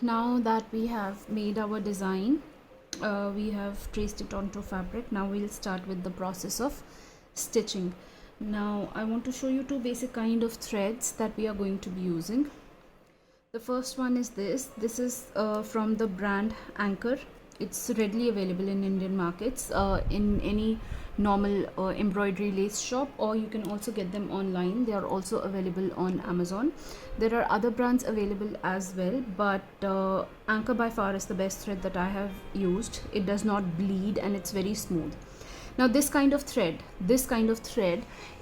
Now that we have made our design, we have traced it onto fabric. Now we'll start with the process of stitching. Now I want to show you two basic kind of threads that we are going to be using. The first one is this is from the brand Anchor. It's readily available in Indian markets, in any normal embroidery lace shop, or you can also get them online. They are also available on Amazon. There are other brands available as well, but Anchor by far is the best thread that I have used. It does not bleed and it's very smooth. Now this kind of thread,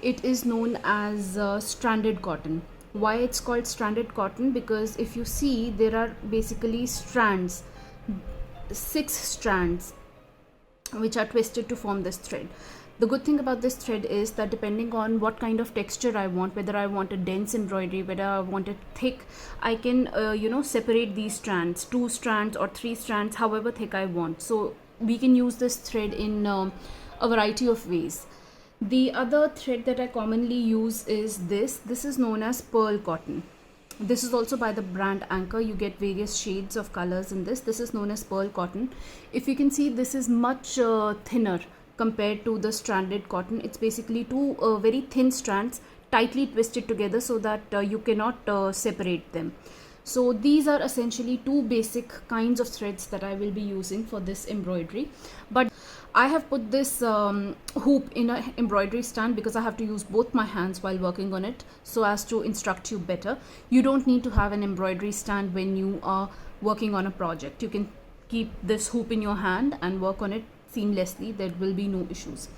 it is known as stranded cotton. Why it's called stranded cotton? Because if you see, there are basically strands, 6 strands, which are twisted to form this thread. The good thing about this thread is that depending on what kind of texture I want, whether I want a dense embroidery, whether I want it thick, I can separate these strands, 2 strands or 3 strands, however thick I want. So we can use this thread in a variety of ways. The other thread that I commonly use is this is known as pearl cotton. This is also by the brand Anchor. You get various shades of colors in this is known as pearl cotton. If you can see, this is much thinner compared to the stranded cotton. It's basically two very thin strands tightly twisted together so that you cannot separate them. So these are essentially two basic kinds of threads that I will be using for this embroidery. But I have put this hoop in an embroidery stand because I have to use both my hands while working on it, so as to instruct you better. You don't need to have an embroidery stand when you are working on a project. You can keep this hoop in your hand and work on it seamlessly. There will be no issues.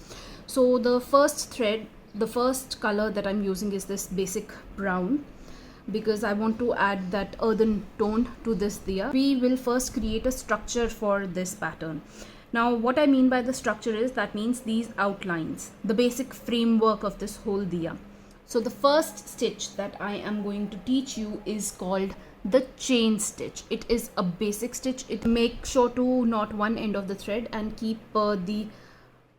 So the first thread, the first color that I'm using is this basic brown, because I want to add that earthen tone to this diya. We will first create a structure for this pattern. Now what I mean by the structure is, that means these outlines, the basic framework of this whole diya. So the first stitch that I am going to teach you is called the chain stitch. It is a basic stitch. It make sure to knot one end of the thread and keep the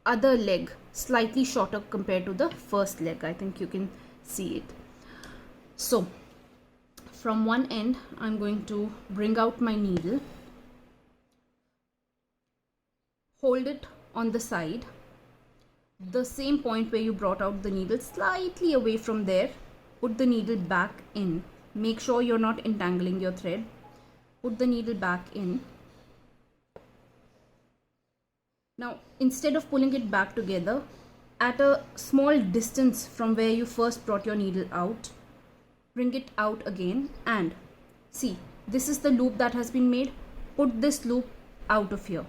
other leg slightly shorter compared to the first leg. I think you can see it. So from one end, I'm going to bring out my needle, hold it on the side, the same point where you brought out the needle, slightly away from there, put the needle back in. Make sure you're not entangling your thread. Put the needle back in. Now, instead of pulling it back together, at a small distance from where you first brought your needle out, bring it out again, and see, this is the loop that has been made. Put this loop out of here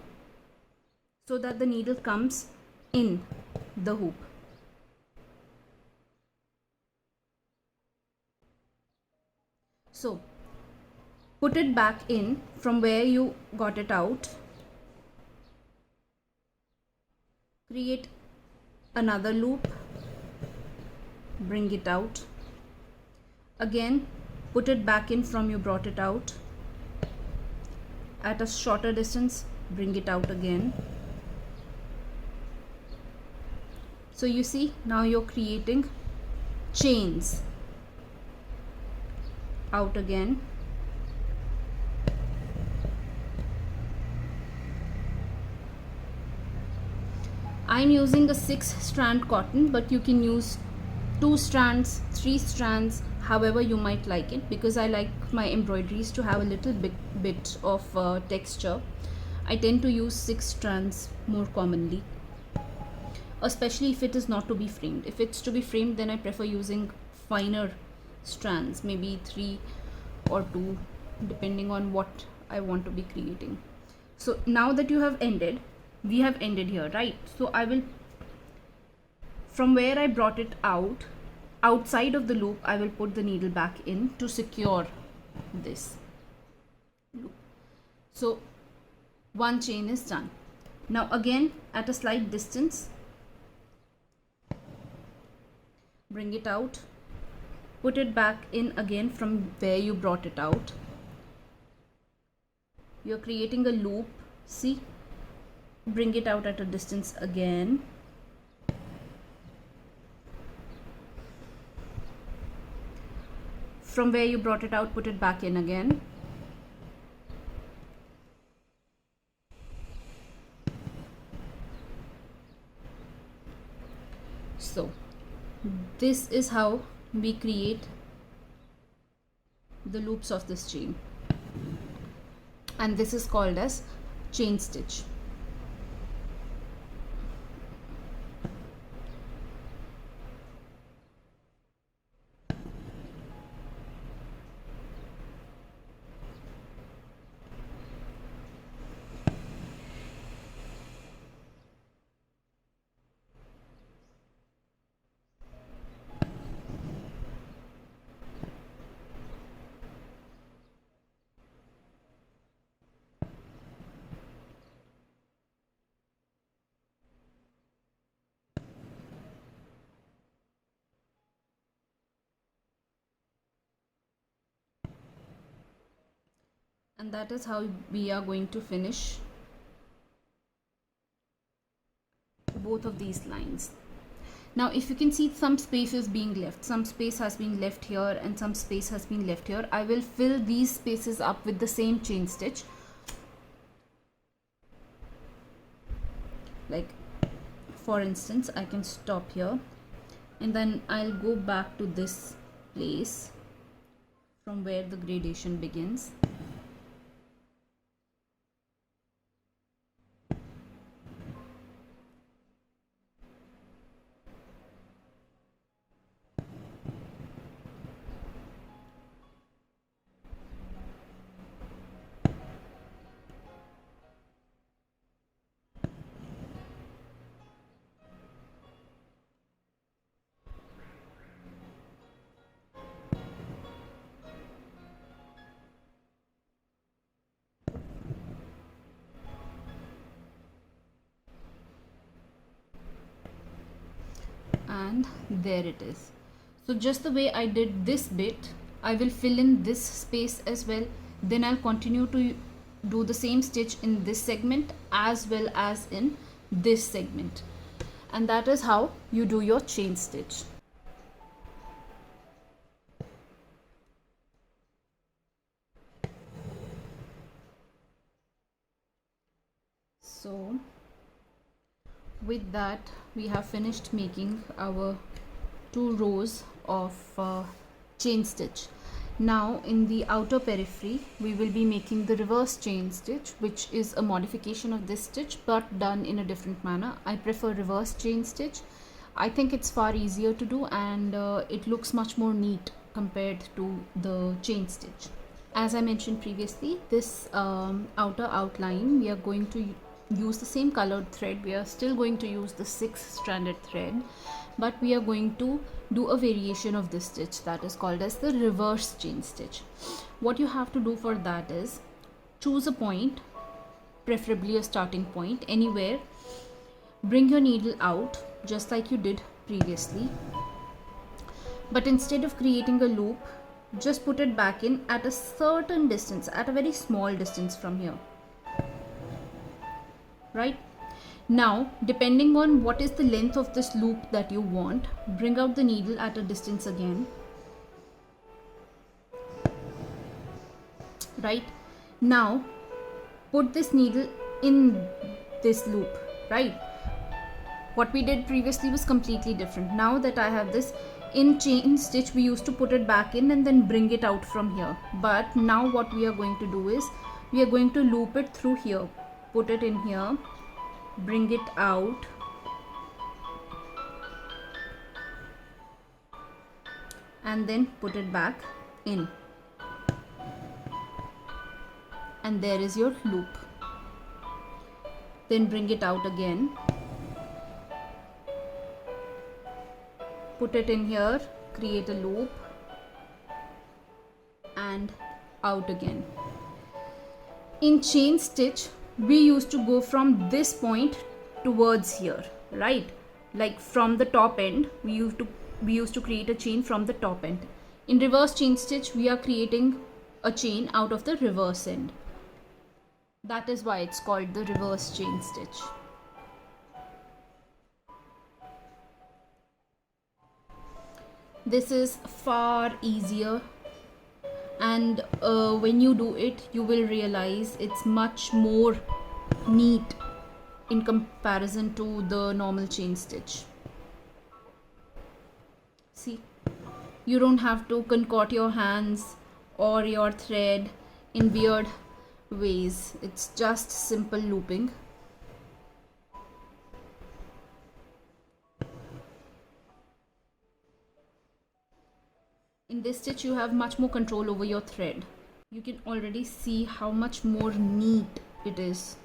so that the needle comes in the hoop. So put it back in from where you got it out. Create another loop, bring it out. Again, put it back in from you brought it out. At a shorter distance, bring it out again. So you see, now you're creating chains. Out again. I'm using a 6-strand cotton, but you can use 2 strands, 3 strands, however you might like it, because I like my embroideries to have a little bit of texture. I tend to use 6 strands more commonly, especially if it is not to be framed. If it's to be framed, then I prefer using finer strands, maybe 3 or 2, depending on what I want to be creating. So now that you have ended, we have ended here, right? So I will, from where I brought it out, outside of the loop, I will put the needle back in to secure this loop. So one chain is done. Now again, at a slight distance, bring it out, put it back in again from where you brought it out. You're creating a loop, see, bring it out at a distance again. From where you brought it out, put it back in again. So this is how we create the loops of this chain, and this is called as chain stitch. And that is how we are going to finish both of these lines. Now if you can see, some space is being left, some space has been left here and some space has been left here. I will fill these spaces up with the same chain stitch. Like for instance, I can stop here and then I'll go back to this place from where the gradation begins. And there it is. So just the way I did this bit, I will fill in this space as well. Then I'll continue to do the same stitch in this segment as well as in this segment. And that is how you do your chain stitch. So with that, we have finished making our 2 rows of chain stitch. Now in the outer periphery, we will be making the reverse chain stitch, which is a modification of this stitch but done in a different manner. I prefer reverse chain stitch. I think it's far easier to do, and it looks much more neat compared to the chain stitch. As I mentioned previously, this outer outline, we are going to use the same colored thread. We are still going to use the 6-stranded thread, but we are going to do a variation of this stitch that is called as the reverse chain stitch. What you have to do for that is choose a point, preferably a starting point, anywhere. Bring your needle out just like you did previously, but instead of creating a loop, just put it back in at a certain distance, at a very small distance from here. Right now, depending on what is the length of this loop that you want, bring out the needle at a distance again. Right now, put this needle in this loop. Right, what we did previously was completely different. Now that I have this, in chain stitch we used to put it back in and then bring it out from here, but now what we are going to do is we are going to loop it through here. Put it in here, bring it out, and then put it back in, and there is your loop. Then bring it out again, put it in here, create a loop, and out again. In chain stitch, we used to go from this point towards here, right? Like from the top end, we used to create a chain from the top end. In reverse chain stitch, we are creating a chain out of the reverse end. That is why it's called the reverse chain stitch. This is far easier, and when you do it, you will realize it's much more neat in comparison to the normal chain stitch. See, you don't have to contort your hands or your thread in weird ways. It's just simple looping. In this stitch you have much more control over your thread. You can already see how much more neat it is.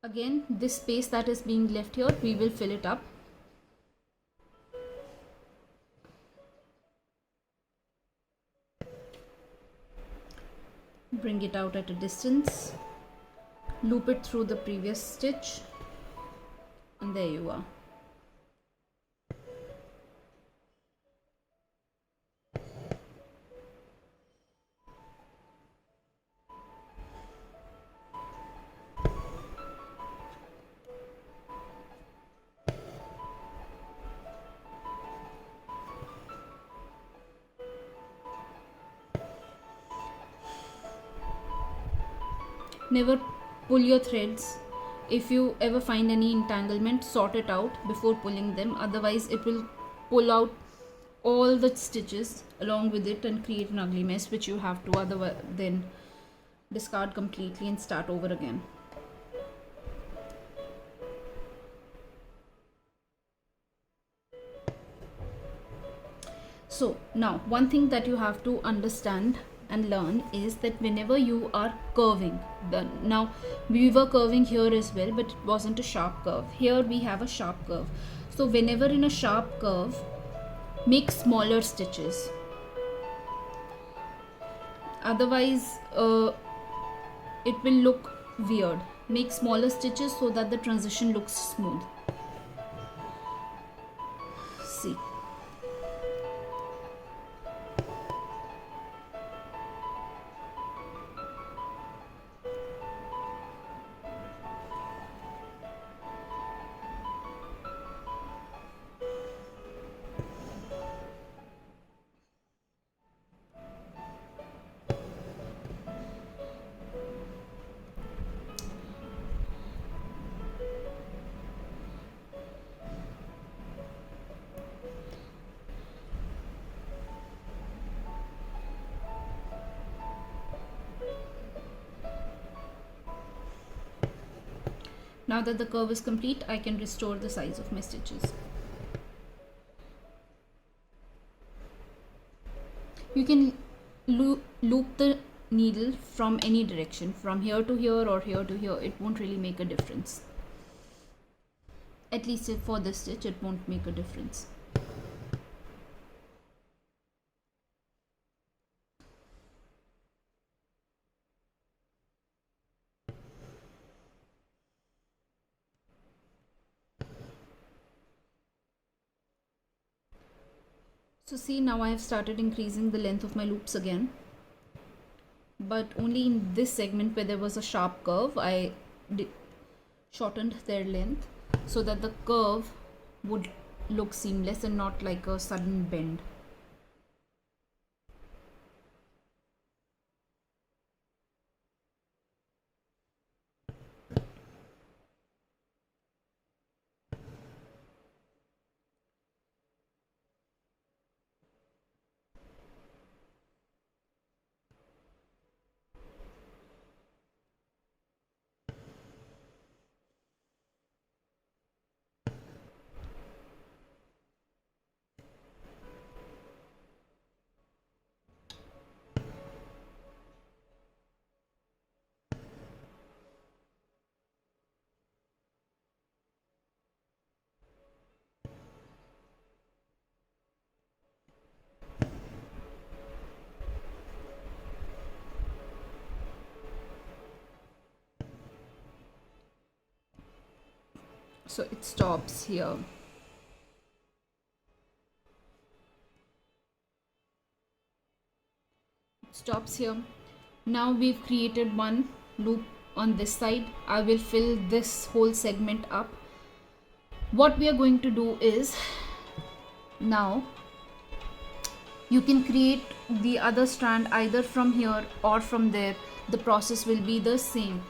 Again, this space that is being left here, we will fill it up. Bring it out at a distance, loop it through the previous stitch, and there you are. Never pull your threads. If you ever find any entanglement, sort it out before pulling them, otherwise it will pull out all the stitches along with it and create an ugly mess, which you have to otherwise then discard completely and start over again. So now, one thing that you have to understand and learn is that whenever you are curving, now we were curving here as well, but it wasn't a sharp curve. Here we have a sharp curve. So whenever in a sharp curve, make smaller stitches. Otherwise it will look weird. Make smaller stitches so that the transition looks smooth. See. Now that the curve is complete, I can restore the size of my stitches. You can loop the needle from any direction, from here to here or here to here. It won't really make a difference. At least for this stitch, it won't make a difference. So see, now I have started increasing the length of my loops again, but only in this segment where there was a sharp curve, I shortened their length so that the curve would look seamless and not like a sudden bend. So it stops here. It stops here. Now we've created one loop on this side. I will fill this whole segment up. What we are going to do is, now You can create the other strand either from here or from there. The process will be the same.